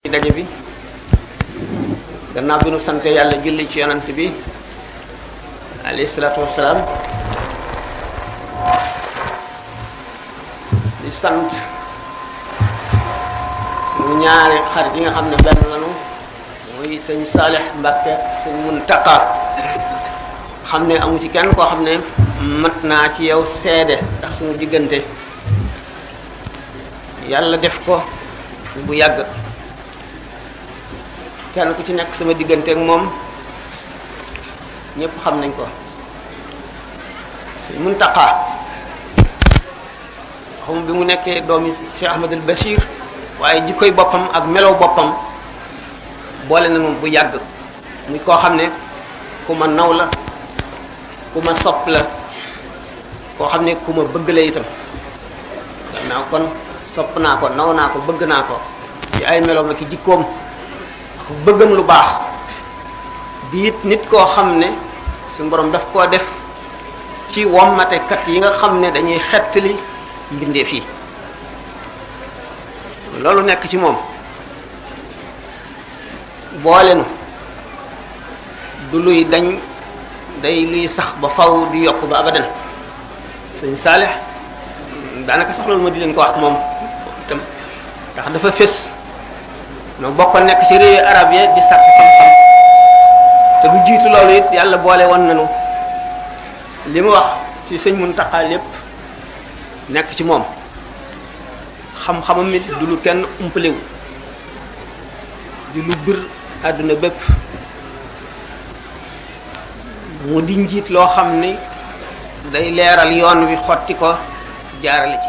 daje bi gannaaw bi nu sante yàlla julli ci yonant bi alayhi salaatu wassalaam di sant suñu ñaari xarit yi nga xam ne benn lanu muy sëñ Saalix Mbàkke sëñ Muntaqa xam ne amu ci kenn koo xam ne mat naa ci yow seede ndax suñu diggante yàlla def ko bu yàgg kenn ku ci nekk sama diggante ak moom ñépp xam nañ ko sëñ Muntaqa xam bi mu nekkee doomi Cheikh Ahmadul Bachir waaye jikkoy boppam ak melow boppam boole na moom bu yàgg muy koo xam ne ku ma naw la ku ma sopp la koo xam ne ku ma bëgg la itam gannaaw kon sopp naa ko naw naa ko bëgg naa ko ci ay meloom ak jikkoom ak bëggam lu baax di it nit koo xam ne suñu borom daf koo def ci wommatekat yi nga xam ne dañuy xettali mbindeef yi loolu nekk ci moom boolenu du luy dañ day luy sax ba faw di yokk ba abadan sëñ Saalix daanaka sax loolu ma di leen ko wax moom itam ndax dafa fés no bokkoon nekk ci réewu arab yi di sàkk xam-xam te lu jiitu loolu it yàlla boole woon nañu li mu wax ci sëñ Muntaqa lépp nekk ci moom xam-xamam it du lu kenn umpalewu di lu bir àdduna bépp mu di njiit loo xam ni day leeral yoon wi xotti ko jaarale ci